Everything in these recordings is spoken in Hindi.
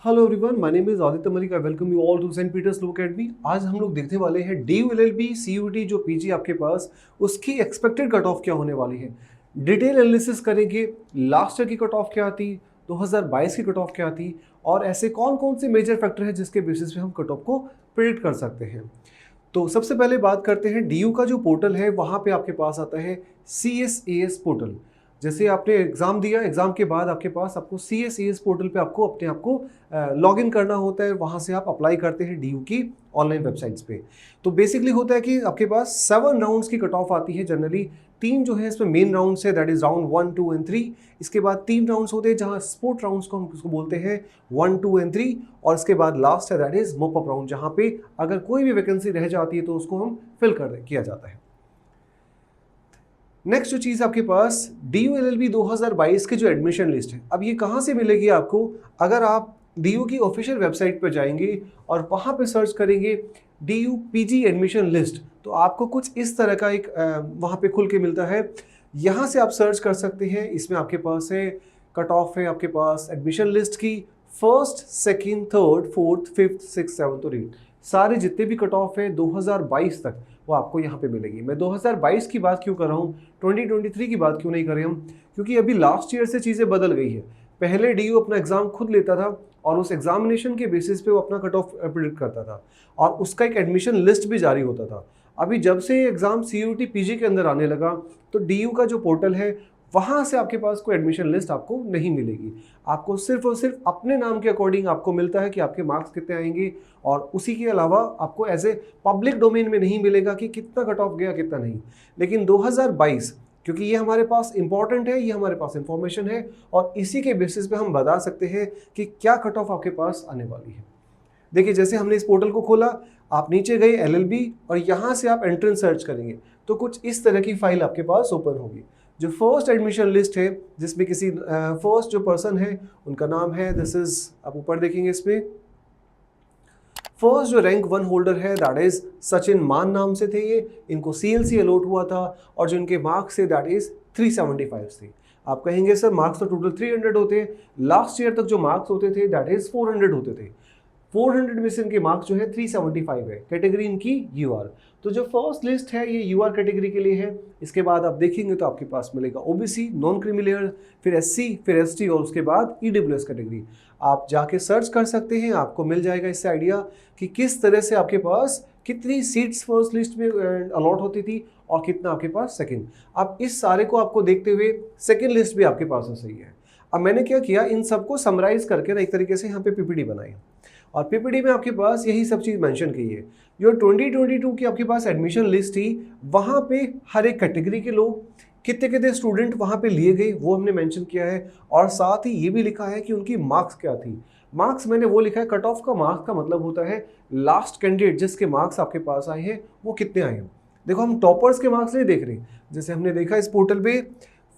Hello everyone, my name is Aditya Malik. I welcome you all to Saint Peter's law academy. आज हम लोग देखने वाले हैं डीयू एलएलबी सीयूटी जो पीजी आपके पास, उसकी एक्सपेक्टेड कट ऑफ क्या होने वाली है। डिटेल एनालिसिस करेंगे, लास्ट ईयर की कट ऑफ क्या थी, 2022 की कट ऑफ क्या थी, और ऐसे कौन कौन से मेजर फैक्टर हैं जिसके बेसिस पे हम कट ऑफ को प्रेडिक्ट कर सकते हैं। तो सबसे पहले बात करते हैं डीयू का जो पोर्टल है, वहाँ पे आपके पास आता है CSAS पोर्टल। जैसे आपने एग्जाम दिया, एग्जाम के बाद आपके पास आपको CSAS पोर्टल पे आपको अपने आप को लॉग इन करना होता है। वहाँ से आप अप्लाई करते हैं डीयू की ऑनलाइन वेबसाइट्स पे। तो बेसिकली होता है कि आपके पास 7 राउंड्स की कट ऑफ आती है जनरली। 3 जो है इसमें मेन राउंड्स है, दैट इज राउंड 1, 2 एंड 3। इसके बाद 3 राउंड्स होते हैं जहाँ स्पोर्ट राउंड्स को हम उसको बोलते हैं 1, 2 एंड 3। और इसके बाद लास्ट है दैट इज मोप अप राउंड, जहाँ पे अगर कोई भी वैकेंसी रह जाती है तो उसको हम फिल कर किया जाता है। नेक्स्ट जो चीज़ आपके पास डीयू एलएलबी 2022 की जो एडमिशन लिस्ट है, अब ये कहाँ से मिलेगी आपको। अगर आप डीयू की ऑफिशियल वेबसाइट पर जाएंगे और वहाँ पे सर्च करेंगे डीयू पीजी एडमिशन लिस्ट, तो आपको कुछ इस तरह का एक वहाँ पे खुल के मिलता है। यहाँ से आप सर्च कर सकते हैं। इसमें आपके पास है कट ऑफ है आपके पास एडमिशन लिस्ट की, first, second, third, fourth, fifth, six, seventh और एट, सारे जितने भी कट ऑफ है 2022 तक वो आपको यहाँ पे मिलेगी। मैं 2022 की बात क्यों कर रहा हूँ, 2023 की बात क्यों नहीं कर रहे हम, क्योंकि अभी लास्ट ईयर से चीज़ें बदल गई है। पहले डीयू अपना एग्जाम खुद लेता था और उस एग्जामिनेशन के बेसिस पे वो अपना कट ऑफ प्रिडिक्ट करता था और उसका एक एडमिशन लिस्ट भी जारी होता था। अभी जब से एग्जाम CUT पीजी के अंदर आने लगा, तो डीयू का जो पोर्टल है वहाँ से आपके पास कोई एडमिशन लिस्ट आपको नहीं मिलेगी। आपको सिर्फ और सिर्फ अपने नाम के अकॉर्डिंग आपको मिलता है कि आपके मार्क्स कितने आएंगे, और उसी के अलावा आपको एज ए पब्लिक डोमेन में नहीं मिलेगा कि कितना कट ऑफ गया कितना नहीं। लेकिन 2022, क्योंकि ये हमारे पास इंपॉर्टेंट है, ये हमारे पास इंफॉर्मेशन है और इसी के बेसिस पे हम बता सकते हैं कि क्या कट ऑफ आपके पास आने वाली है। देखिए, जैसे हमने इस पोर्टल को खोला, आप नीचे गए LLB और यहाँ से आप एंट्रेंस सर्च करेंगे तो कुछ इस तरह की फाइल आपके पास ओपन होगी। जो फर्स्ट एडमिशन लिस्ट है, जिसमें किसी फर्स्ट जो पर्सन है उनका नाम है, दिस इज, आप ऊपर देखेंगे इसमें फर्स्ट जो रैंक 1 होल्डर है दैट इज सचिन मान नाम से थे ये, इनको CLC अलॉट हुआ था और जो इनके मार्क्स थे दैट इज 375 थे। आप कहेंगे सर मार्क्स तो टोटल 300 होते हैं, लास्ट ईयर तक जो मार्क्स होते थे दैट इज 400 होते थे। 400 में से इनके मार्क्स जो है 375 है। कैटेगरी इनकी UR। तो जो फर्स्ट लिस्ट है ये UR कैटेगरी के लिए है। इसके बाद आप देखेंगे तो आपके पास मिलेगा OBC, नॉन क्रीमी, फिर SC, फिर ST और उसके बाद EWS कैटेगरी। आप जाके सर्च कर सकते हैं, आपको मिल जाएगा इससे आइडिया कि किस तरह से आपके पास कितनी सीट्स फर्स्ट लिस्ट में अलॉट होती थी और कितना आपके पास सेकंड। अब इस सारे को आपको देखते हुए सेकंड लिस्ट भी आपके पास सही है। अब मैंने क्या किया, इन सबको समराइज करके ना एक तरीके से यहाँ पे PPT बनाई और PPT में आपके पास यही सब चीज़ मेंशन की है। जो 2022 की आपके पास एडमिशन लिस्ट थी, वहाँ पे हर एक कैटेगरी के लोग कितने कितने स्टूडेंट वहाँ पे लिए गए वो हमने मेंशन किया है, और साथ ही ये भी लिखा है कि उनकी मार्क्स क्या थी। मार्क्स मैंने वो लिखा है, कट ऑफ का मार्क्स का मतलब होता है लास्ट कैंडिडेट जिसके मार्क्स आपके पास आए हैं वो कितने आए हैं। देखो, हम टॉपर्स के मार्क्स नहीं देख रहे, जैसे हमने देखा इस पोर्टल पे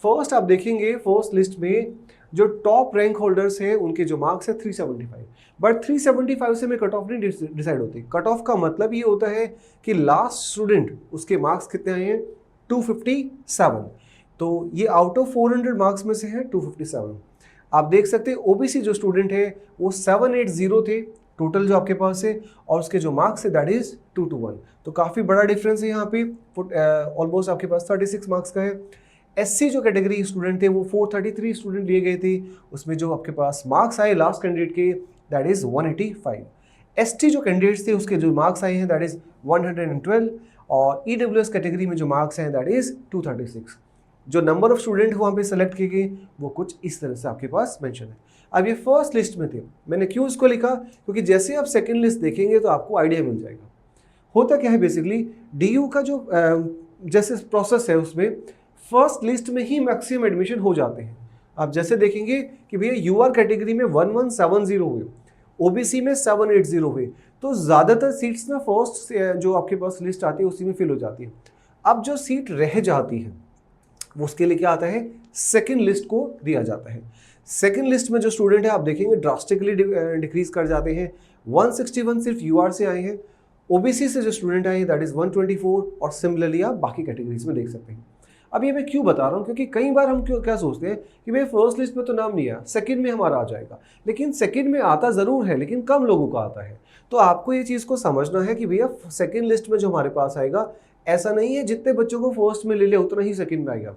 फर्स्ट आप देखेंगे फर्स्ट लिस्ट में जो टॉप रैंक होल्डर्स हैं उनके जो मार्क्स है 375, बट 375 से में कट ऑफ नहीं डिसाइड होती। कट ऑफ का मतलब ये होता है कि लास्ट स्टूडेंट उसके मार्क्स कितने आए हैं, 257। तो ये आउट ऑफ 400 मार्क्स में से है 257। आप देख सकते हैं OBC जो स्टूडेंट है वो 780 थे टोटल जो आपके पास है, और उसके जो मार्क्स है दैट इज 221। तो काफ़ी बड़ा डिफरेंस है यहाँ पे, ऑलमोस्ट आपके पास 36 मार्क्स का है। SC जो कैटेगरी स्टूडेंट थे वो 433 स्टूडेंट लिए गए थे, उसमें जो आपके पास मार्क्स आए लास्ट कैंडिडेट के दैट इज 185। ST जो कैंडिडेट्स थे उसके जो मार्क्स आए हैं दैट इज 112, और EWS कैटेगरी में जो मार्क्स हैं दैट इज 236। जो नंबर ऑफ स्टूडेंट वहाँ पे सेलेक्ट किए गए वो कुछ इस तरह से आपके पास मेंशन है। अब ये फर्स्ट लिस्ट में थे, मैंने क्यों इसको लिखा, क्योंकि जैसे आप सेकंड लिस्ट देखेंगे तो आपको आइडिया मिल जाएगा। होता क्या है बेसिकली, डीयू का जो जैसे प्रोसेस है उसमें फर्स्ट लिस्ट में ही मैक्सिमम एडमिशन हो जाते हैं। आप जैसे देखेंगे कि भैया UR कैटेगरी में 1170 हुए, OBC में 780 हुए, तो ज़्यादातर सीट्स ना फर्स्ट जो आपके पास लिस्ट आती है उसी में फिल हो जाती है। अब जो सीट रह जाती है उसके लिए क्या आता है, सेकंड लिस्ट को दिया जाता है। सेकंड लिस्ट में जो स्टूडेंट है आप देखेंगे ड्रास्टिकली डिक्रीज कर जाते हैं। 161 सिर्फ UR से आए हैं, OBC से जो स्टूडेंट आए हैं दैट इज 124, और सिमिलरली आप बाकी कैटेगरीज में देख सकते हैं। अब ये मैं क्यों बता रहा हूँ, क्योंकि कई बार हम क्या सोचते हैं कि भाई फर्स्ट लिस्ट में तो नाम नहीं आया, सेकंड में हमारा आ जाएगा, लेकिन सेकंड में आता ज़रूर है लेकिन कम लोगों का आता है। तो आपको ये चीज़ को समझना है कि भैया सेकंड लिस्ट में जो हमारे पास आएगा, ऐसा नहीं है जितने बच्चों को फर्स्ट में ले लिया उतना ही सेकंड में आएगा।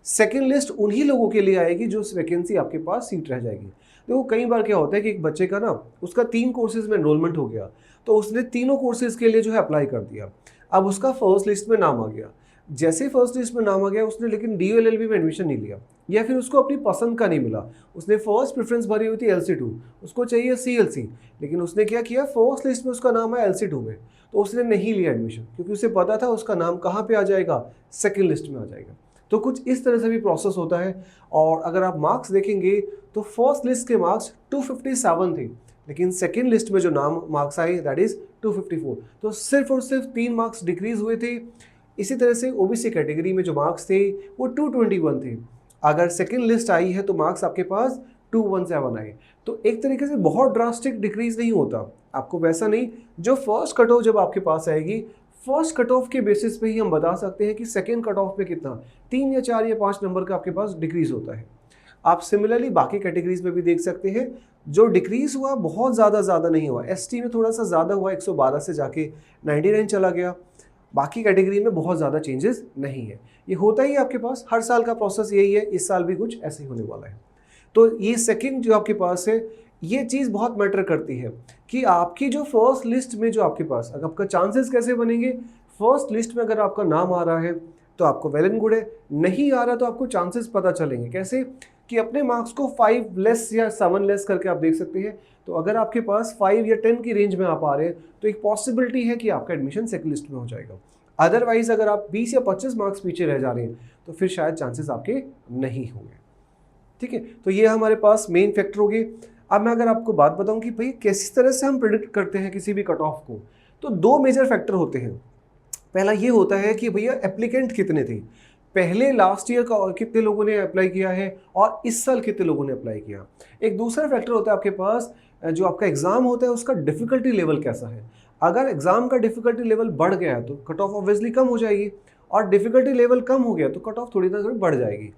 सेकंड लिस्ट उन्हीं लोगों के लिए आएगी जो वैकेंसी आपके पास सीट रह जाएगी। देखो कई बार क्या होता है कि एक बच्चे का ना उसका 3 कोर्सेज में एनरोलमेंट हो गया, तो उसने तीनों कोर्सेज के लिए जो है अप्लाई कर दिया, अब उसका फर्स्ट लिस्ट में नाम आ गया। जैसे ही फर्स्ट लिस्ट में नाम आ गया उसने लेकिन DU-LLB में एडमिशन नहीं लिया, या फिर उसको अपनी पसंद का नहीं मिला, उसने फर्स्ट प्रेफरेंस भरी हुई थी LC2, उसको चाहिए CLC, लेकिन उसने क्या किया फर्स्ट लिस्ट में उसका नाम है LC2 में, तो उसने नहीं लिया एडमिशन क्योंकि उसे पता था उसका नाम कहाँ पे आ जाएगा, सेकंड लिस्ट में आ जाएगा। तो कुछ इस तरह से भी प्रोसेस होता है। और अगर आप मार्क्स देखेंगे तो फर्स्ट लिस्ट के मार्क्स 257 थे, लेकिन सेकेंड लिस्ट में जो नाम मार्क्स आए दैट इज 254, तो सिर्फ और सिर्फ 3 मार्क्स डिक्रीज हुए थे। इसी तरह से OBC कैटेगरी में जो मार्क्स थे वो 221 थे, अगर सेकेंड लिस्ट आई है तो मार्क्स आपके पास 217 आए। तो एक तरीके से बहुत ड्रास्टिक डिक्रीज नहीं होता, आपको वैसा नहीं, जो फर्स्ट कट ऑफ जब आपके पास आएगी, फर्स्ट कट ऑफ के बेसिस पे ही हम बता सकते हैं कि सेकेंड कट ऑफ पे कितना 3 या 4 या 5 नंबर का आपके पास डिक्रीज होता है। आप सिमिलरली बाकी कैटेगरीज में भी देख सकते हैं, जो डिक्रीज हुआ बहुत ज़्यादा नहीं हुआ, ST में थोड़ा सा ज़्यादा हुआ, 112 से जाके 99 चला गया, बाकी कैटेगरी में बहुत ज़्यादा चेंजेस नहीं है। ये होता ही आपके पास, हर साल का प्रोसेस यही है, इस साल भी कुछ ऐसे ही होने वाला है। तो ये सेकंड जो आपके पास है, ये चीज़ बहुत मैटर करती है कि आपकी जो फर्स्ट लिस्ट में जो आपके पास, अगर आपका चांसेस कैसे बनेंगे, फर्स्ट लिस्ट में अगर आपका नाम आ रहा है तो आपको वेल एंड गुड है, नहीं आ रहा तो आपको चांसेस पता चलेंगे कैसे, कि अपने मार्क्स को 5 लेस या 7 लेस करके आप देख सकते हैं। तो अगर आपके पास 5 या 10 की रेंज में आप आ रहे हैं तो एक पॉसिबिलिटी है कि आपका एडमिशन सेकंड लिस्ट में हो जाएगा। अदरवाइज अगर आप 20 या 25 मार्क्स पीछे रह जा रहे हैं तो फिर शायद चांसेस आपके नहीं होंगे। ठीक है, तो ये हमारे पास मेन फैक्टर हो गए। अब मैं अगर आपको बात बताऊं कि भाई किस तरह से हम प्रिडिक्ट करते हैं किसी भी कट ऑफ को, तो 2 मेजर फैक्टर होते हैं। पहला ये होता है कि भैया एप्लीकेंट कितने थे, पहले लास्ट ईयर का कितने लोगों ने अप्लाई किया है और इस साल कितने लोगों ने अप्लाई किया। एक दूसरा फैक्टर होता है आपके पास, जो आपका एग्जाम होता है उसका डिफिकल्टी लेवल कैसा है। अगर एग्जाम का डिफिकल्टी लेवल बढ़ गया तो कट ऑफ ऑब्वियसली कम हो जाएगी, और डिफिकल्टी लेवल कम हो गया तो कट ऑफ थोड़ी ना थोड़ी बढ़ जाएगी।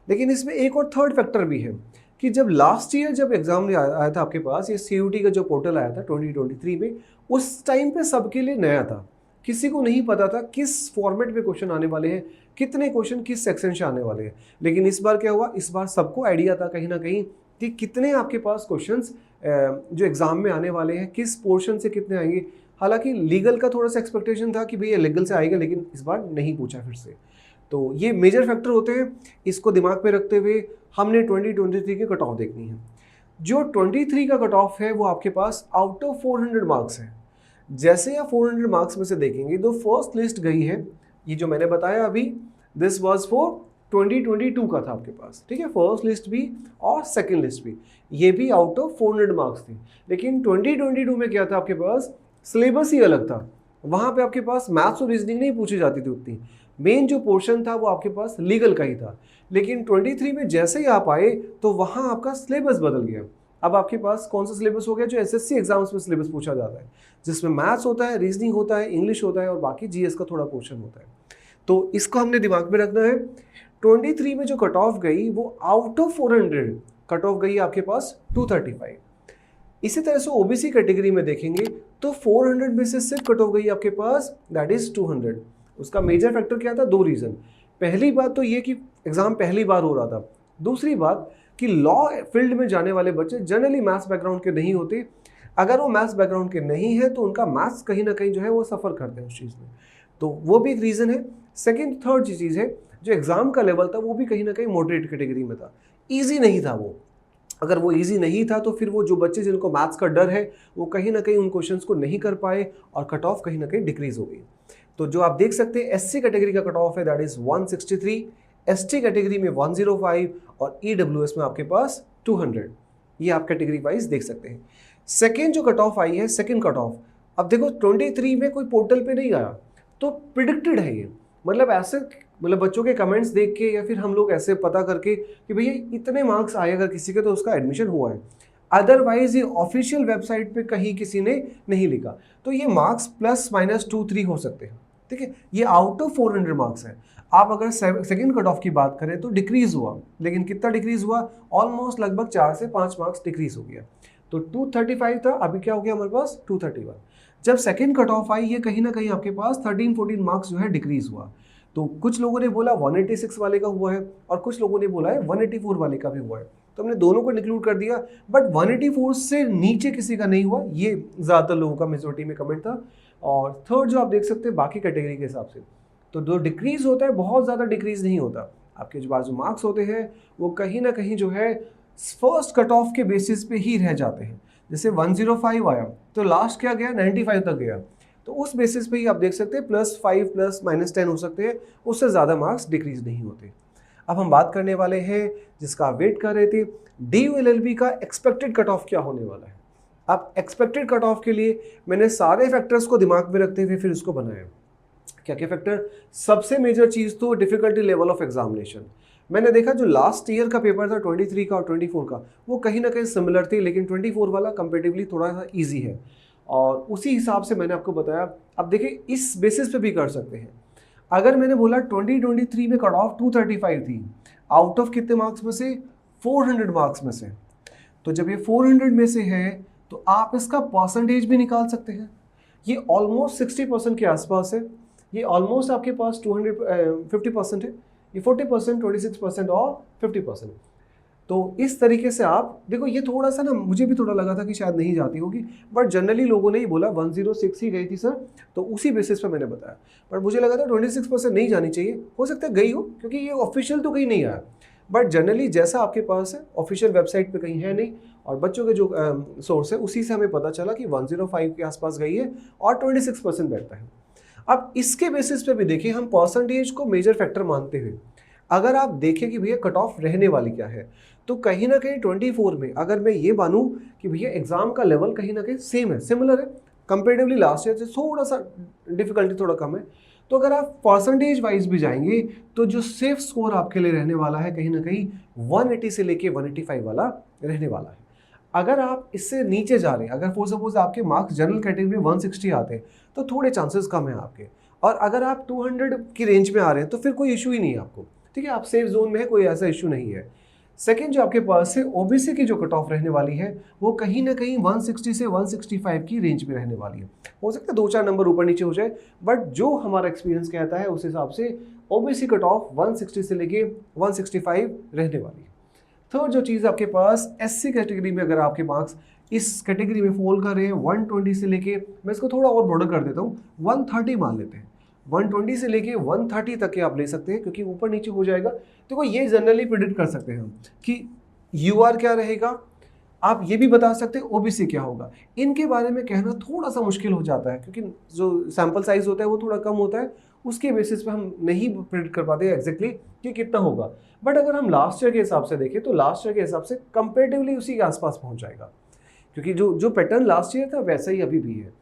लेकिन इसमें एक और थर्ड फैक्टर भी है कि जब लास्ट ईयर जब एग्जाम आया था आपके पास, ये CUET का जो पोर्टल आया था 2023 में, उस टाइम पे सबके लिए नया था, किसी को नहीं पता था किस फॉर्मेट में क्वेश्चन आने वाले हैं, कितने क्वेश्चन किस सेक्शन से आने वाले हैं। लेकिन इस बार क्या हुआ, इस बार सबको आइडिया था कहीं ना कहीं कि कितने आपके पास क्वेश्चंस जो एग्जाम में आने वाले हैं, किस पोर्शन से कितने आएंगे। हालांकि लीगल का थोड़ा सा एक्सपेक्टेशन था कि भैया लीगल से आएगा, लेकिन इस बार नहीं पूछा फिर से। तो ये मेजर फैक्टर होते हैं, इसको दिमाग में रखते हुए हमने 2023 के कट ऑफ देखनी है। जो 23 का कट ऑफ है वो आपके पास आउट ऑफ 400 मार्क्स है। जैसे आप 400 मार्क्स में से देखेंगे तो फर्स्ट लिस्ट गई है, ये जो मैंने बताया अभी, दिस वाज फॉर 2022 का था आपके पास, ठीक है, फर्स्ट लिस्ट भी और सेकंड लिस्ट भी, ये भी आउट ऑफ 400 मार्क्स थी। लेकिन 2022 में क्या था आपके पास, सिलेबस ही अलग था, वहाँ पे आपके पास मैथ्स और रीजनिंग नहीं पूछी जाती थी उतनी, मेन जो पोर्शन था वो आपके पास लीगल का ही था। लेकिन 23 में जैसे ही आप आए तो वहाँ आपका सिलेबस बदल गया। अब आपके पास कौन सा सिलेबस हो गया, जो SSC एग्जाम्स में सिलेबस पूछा जाता है, जिसमें मैथ्स होता है, रीजनिंग होता है, इंग्लिश होता है और बाकी GS का थोड़ा पोर्शन होता है। तो इसको हमने दिमाग में रखना है। 23 में जो कट ऑफ गई वो आउट ऑफ 400 कट ऑफ गई आपके पास 235। इसी तरह से OBC कैटेगरी में देखेंगे तो 400 में से सिर्फ कट ऑफ गई आपके पास दैट इज 200। उसका मेजर फैक्टर क्या था, 2 रीज़न। पहली बात तो ये कि एग्जाम पहली बार हो रहा था, दूसरी बात कि लॉ फील्ड में जाने वाले बच्चे जनरली मैथ्स बैकग्राउंड के नहीं होते। अगर वो मैथ्स बैकग्राउंड के नहीं है तो उनका मैथ्स कहीं ना कहीं जो है वो सफ़र करते हैं उस चीज़ में, तो वो भी एक रीज़न है। सेकेंड थर्ड चीज़ है, जो एग्ज़ाम का लेवल था वो भी कहीं ना कहीं मॉडरेट कैटेगरी में था, ईजी नहीं था वो। अगर वो इजी नहीं था तो फिर वो जो बच्चे जिनको मैथ्स का डर है वो कहीं ना कहीं उन क्वेश्चंस को नहीं कर पाए और कट ऑफ कहीं ना कहीं डिक्रीज हो गई। तो जो आप देख सकते हैं SC कैटेगरी का कट ऑफ है दैट इज 163, ST कैटेगरी में 105 और EWS में आपके पास 200। ये आप कैटेगरी वाइज देख सकते हैं। सेकेंड जो कट ऑफ आई है, सेकेंड कट ऑफ, अब देखो 23 में कोई पोर्टल पे नहीं आया तो प्रिडिक्टेड है ये, मतलब ऐसे, मतलब बच्चों के कमेंट्स देख के या फिर हम लोग ऐसे पता करके कि भैया इतने मार्क्स आए अगर किसी के तो उसका एडमिशन हुआ है। अदरवाइज ये ऑफिशियल वेबसाइट पे कहीं किसी ने नहीं लिखा, तो ये मार्क्स +- 2 3 हो सकते हैं, ठीक है, ये आउट ऑफ 400 मार्क्स है। आप अगर सेकंड कट ऑफ की बात करें तो डिक्रीज हुआ, लेकिन कितना डिक्रीज हुआ, ऑलमोस्ट लगभग 4 से 5 मार्क्स डिक्रीज हो गया। तो 235 था, अभी क्या हो गया हमारे पास 231। जब सेकंड कट ऑफ आई, ये कहीं ना कहीं आपके पास 13-14 मार्क्स जो है डिक्रीज हुआ। तो कुछ लोगों ने बोला 186 वाले का हुआ है और कुछ लोगों ने बोला है 184 वाले का भी हुआ है, तो हमने दोनों को इंक्लूड कर दिया। बट 184 से नीचे किसी का नहीं हुआ, ये ज़्यादातर लोगों का मेजोरिटी में कमेंट था। और थर्ड जो आप देख सकते हैं बाकी कैटेगरी के हिसाब से, तो जो डिक्रीज होता है बहुत ज़्यादा डिक्रीज नहीं होता। आपके जो बाजू मार्क्स होते हैं वो कहीं ना कहीं जो है फर्स्ट कट ऑफ के बेसिस पे ही रह जाते हैं। जैसे 105 आया तो लास्ट क्या गया, 95 तक गया, तो उस बेसिस पे ही आप देख सकते हैं +5 +-10 हो सकते हैं, उससे ज़्यादा मार्क्स डिक्रीज नहीं होते। अब हम बात करने वाले हैं जिसका आप वेट कर रहे थे, DU LLB का एक्सपेक्टेड कट ऑफ क्या होने वाला है। अब एक्सपेक्टेड कट ऑफ के लिए मैंने सारे फैक्टर्स को दिमाग में रखते हुए फिर इसको बनाया। क्या क्या फैक्टर, सबसे मेजर चीज़ तो डिफिकल्टी लेवल ऑफ एग्जामिनेशन। मैंने देखा जो लास्ट ईयर का पेपर था 23 का और 24 का, वो कहीं ना कहीं सिमिलर थी, लेकिन 24 वाला कंपेरेटिवली थोड़ा सा ईजी है और उसी हिसाब से मैंने आपको बताया। अब देखिए इस बेसिस पे भी कर सकते हैं। अगर मैंने बोला 2023 में कट ऑफ 235 थी, आउट ऑफ कितने मार्क्स में से, 400 मार्क्स में से, तो जब ये 400 में से है तो आप इसका परसेंटेज भी निकाल सकते हैं। ये ऑलमोस्ट 60% के आसपास है, ये ऑलमोस्ट आपके पास 50% है, ये 40%, 26% और 50%। तो इस तरीके से आप देखो, ये थोड़ा सा ना मुझे भी थोड़ा लगा था कि शायद नहीं जाती होगी, बट जनरली लोगों ने ही बोला 106 ही गई थी सर, तो उसी बेसिस पे मैंने बताया। बट मुझे लगा था 26% नहीं जानी चाहिए, हो सकता है गई हो, क्योंकि ये ऑफिशियल तो कहीं नहीं आया, बट जनरली जैसा आपके पास है ऑफिशियल वेबसाइट पे कहीं है नहीं, और बच्चों के जो सोर्स है उसी से हमें पता चला कि 105 के आसपास गई है और 26% बैठता है। अब इसके बेसिस पे भी देखिए, हम परसेंटेज को मेजर फैक्टर मानते हुए अगर आप देखें कि भैया कट ऑफ रहने वाली क्या है, तो कहीं ना कहीं 24 में अगर मैं ये मानूं कि भैया एग्जाम का लेवल कहीं ना कहीं सेम है, सिमिलर है, कंपेरेटिवली लास्ट ईयर से थोड़ा सा डिफिकल्टी थोड़ा कम है, तो अगर आप परसेंटेज वाइज भी जाएंगे तो जो सेफ स्कोर आपके लिए रहने वाला है कहीं ना कहीं 180 से लेके 185 वाला रहने वाला है। अगर आप इससे नीचे जा रहे हैं, अगर फॉर सपोज आपके मार्क्स जनरल कैटेगरी में 160 आते हैं तो थोड़े चांसेस कम है आपके, और अगर आप 200 की रेंज में आ रहे हैं तो फिर कोई इशू ही नहीं है आपको, ठीक है, आप सेफ जोन में है, कोई ऐसा इशू नहीं है। सेकेंड जो आपके पास है ओबीसी की जो कट ऑफ रहने वाली है वो कहीं ना कहीं 160 से 165 की रेंज में रहने वाली है। हो सकता है 2-4 नंबर ऊपर नीचे हो जाए, बट जो हमारा एक्सपीरियंस कहता है उस हिसाब से ओबीसी कट ऑफ 160 से लेके 165 रहने वाली है। थर्ड जो चीज़ आपके पास एससी कैटेगरी में, अगर आपके मार्क्स इस कैटेगरी में फॉल कर रहे हैं 120 से लेके, मैं इसको थोड़ा और ब्रॉडर कर देता हूँ, 130 मान लेते हैं, 120 से लेके 130 तक के आप ले सकते हैं, क्योंकि ऊपर नीचे हो जाएगा। देखो ये जनरली प्रिडिक्ट कर सकते हैं हम कि यूआर क्या रहेगा, आप ये भी बता सकते हैं ओबीसी क्या होगा। इनके बारे में कहना थोड़ा सा मुश्किल हो जाता है, क्योंकि जो सैंपल साइज होता है वो थोड़ा कम होता है, उसके बेसिस पे हम नहीं प्रिडिक्ट कर पाते एग्जैक्टली कि कितना होगा। बट अगर हम लास्ट ईयर के हिसाब से देखें तो लास्ट ईयर के हिसाब से कंपेरेटिवली उसी के आसपास पहुंच जाएगा, क्योंकि जो पैटर्न लास्ट ईयर था वैसा ही अभी भी है।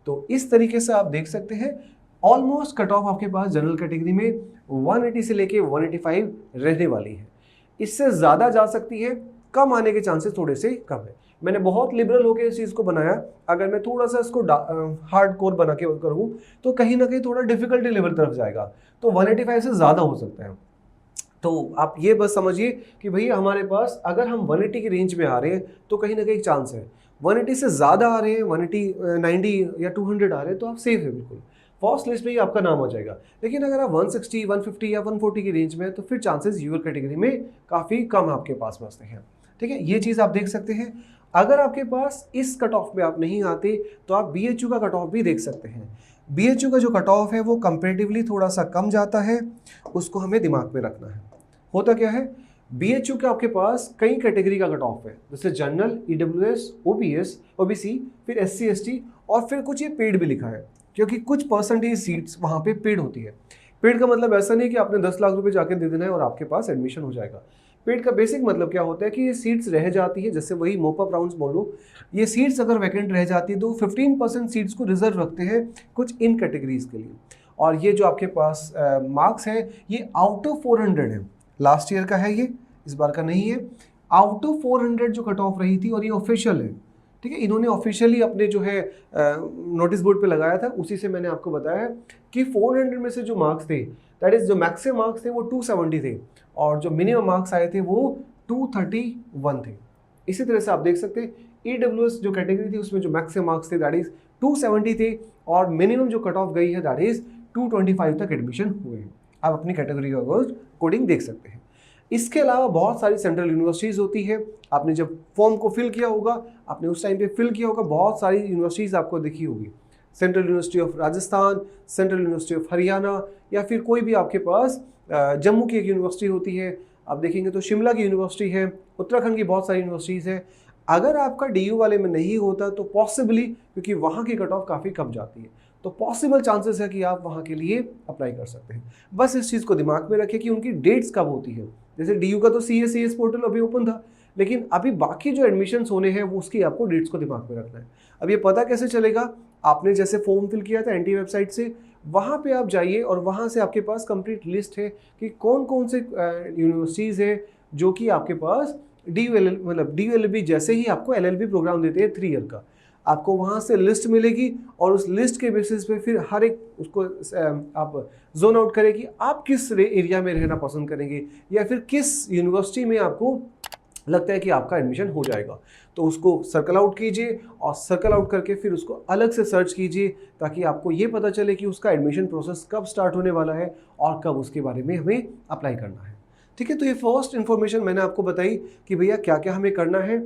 तो इस तरीके से आप देख सकते हैं ऑलमोस्ट कट ऑफ आपके पास जनरल कैटेगरी में 180 से लेके 185 रहने वाली है। इससे ज़्यादा जा सकती है, कम आने के चांसेस थोड़े से कम है। मैंने बहुत लिबरल होकर इस चीज़ को बनाया, अगर मैं थोड़ा सा इसको हार्ड कोर बना के करूँ तो कहीं ना कहीं थोड़ा डिफिकल्टी लेवल तरफ जाएगा, तो 185 से ज़्यादा हो सकता है। तो आप ये बस समझिए कि भैया हमारे पास अगर हम 180 की रेंज में आ रहे हैं तो कहीं ना कहीं चांस है, 180 से ज़्यादा आ रहे हैं, 180 90 या 200 आ रहे हैं तो आप सेफ है, बिल्कुल फर्स्ट लिस्ट में ही आपका नाम आ जाएगा। लेकिन अगर आप 160, 150 या 140 की रेंज में है तो फिर चांसेस यूआर कैटेगरी में काफ़ी कम आपके पास बचते हैं, ठीक है, ये चीज़ आप देख सकते हैं। अगर आपके पास इस कट ऑफ में आप नहीं आते तो आप BHU का कट ऑफ भी देख सकते हैं। BHU का जो कट ऑफ है वो कंपेरेटिवली थोड़ा सा कम जाता है, उसको हमें दिमाग में रखना है। होता क्या है, BHU के आपके पास कई कैटेगरी का कट ऑफ है, जैसे जनरल, EWS, OBS, OBC, फिर SC ST, और फिर कुछ ये पेड भी लिखा है, क्योंकि कुछ परसेंटेज सीट्स वहाँ पे पेड होती है। पेड का मतलब ऐसा नहीं कि आपने 10 लाख रुपए जाके दे देना है और आपके पास एडमिशन हो जाएगा। पेड का बेसिक मतलब क्या होता है कि ये सीट्स रह जाती है, जैसे वही मोपअप राउंड्स बोलो, ये सीट्स अगर वैकेंट रह जाती है तो 15% सीट्स को रिजर्व रखते हैं कुछ इन कैटेगरीज के लिए। और ये जो आपके पास मार्क्स है ये आउट ऑफ 400 है, लास्ट ईयर का है ये, इस बार का नहीं है। आउट ऑफ 400 जो कट ऑफ रही थी और ये ऑफिशियल है, ठीक है, इन्होंने ऑफिशियली अपने जो है नोटिस बोर्ड पे लगाया था, उसी से मैंने आपको बताया कि 400 में से जो मार्क्स थे, दैट इज जो मैक्सिमम मार्क्स थे वो 270 थे और जो मिनिमम मार्क्स आए थे वो 231 थे। इसी तरह से आप देख सकते हैं EWS जो कैटेगरी थी उसमें जो मैक्सिमम मार्क्स थे दैट इज 270 थे और मिनिमम जो कट ऑफ गई है दैट इज 225 तक एडमिशन हुए हैं। आप अपनी कैटेगरी का कोडिंग देख सकते हैं। इसके अलावा बहुत सारी सेंट्रल यूनिवर्सिटीज़ होती है। आपने जब फॉर्म को फिल किया होगा, आपने उस टाइम पे फिल किया होगा, बहुत सारी यूनिवर्सिटीज़ आपको दिखी होगी। Central university of Rajasthan, central university of Haryana, या फिर कोई भी आपके पास जम्मू की एक यूनिवर्सिटी होती है। आप देखेंगे तो शिमला की यूनिवर्सिटी है, उत्तराखंड की बहुत सारी यूनिवर्सिटीज़ है। अगर आपका DU वाले में नहीं होता तो पॉसिबली, क्योंकि वहाँ की कट ऑफ काफ़ी कम जाती है, तो पॉसिबल चांसेस है कि आप वहाँ के लिए अप्लाई कर सकते हैं। बस इस चीज़ को दिमाग में रखें कि उनकी डेट्स कब होती है। जैसे DU का तो CS पोर्टल अभी ओपन था, लेकिन अभी बाकी जो एडमिशन्स होने हैं वो उसकी आपको डेट्स को दिमाग में रखना है। अब ये पता कैसे चलेगा? आपने जैसे फॉर्म फिल किया था NTA वेबसाइट से, वहाँ पे आप जाइए और वहाँ से आपके पास कंप्लीट लिस्ट है कि कौन कौन से यूनिवर्सिटीज़ है जो कि आपके पास DULB जैसे ही आपको LLB प्रोग्राम देते हैं 3 ईयर का, आपको वहाँ से लिस्ट मिलेगी और उस लिस्ट के बेसिस पे फिर हर एक उसको आप जोन आउट करें कि आप किस एरिया में रहना पसंद करेंगे या फिर किस यूनिवर्सिटी में आपको लगता है कि आपका एडमिशन हो जाएगा। तो उसको सर्कल आउट कीजिए और सर्कल आउट करके फिर उसको अलग से सर्च कीजिए ताकि आपको ये पता चले कि उसका एडमिशन प्रोसेस कब स्टार्ट होने वाला है और कब उसके बारे में हमें अप्लाई करना है। ठीक है, तो ये फर्स्ट इन्फॉर्मेशन मैंने आपको बताई कि भैया क्या क्या हमें करना है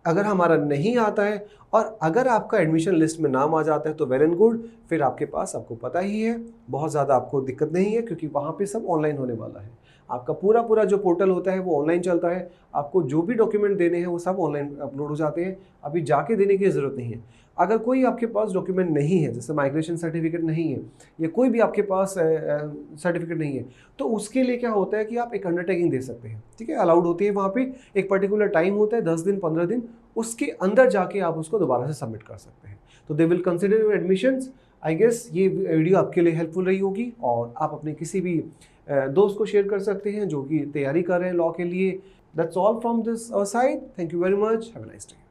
अगर हमारा नहीं आता है, और अगर आपका एडमिशन लिस्ट में नाम आ जाता है तो वेल एंड गुड, फिर आपके पास, आपको पता ही है, बहुत ज़्यादा आपको दिक्कत नहीं है क्योंकि वहाँ पे सब ऑनलाइन होने वाला है। आपका पूरा जो पोर्टल होता है वो ऑनलाइन चलता है, आपको जो भी डॉक्यूमेंट देने हैं वो सब ऑनलाइन अपलोड हो जाते हैं, अभी जाके देने की ज़रूरत नहीं है। अगर कोई आपके पास डॉक्यूमेंट नहीं है, जैसे माइग्रेशन सर्टिफिकेट नहीं है या कोई भी आपके पास सर्टिफिकेट नहीं है, तो उसके लिए क्या होता है कि आप एक अंडरटेकिंग दे सकते हैं। ठीक है, अलाउड होती है, वहाँ पे एक पर्टिकुलर टाइम होता है, 10 दिन 15 दिन, उसके अंदर जाके आप उसको दोबारा से सबमिट कर सकते हैं। तो they will consider your admissions. I guess ये वीडियो आपके लिए हेल्पफुल रही होगी और आप अपने किसी भी दोस्त को शेयर कर सकते हैं जो कि तैयारी कर रहे हैं लॉ के लिए। That's all from this side. Thank you very much, have a nice day.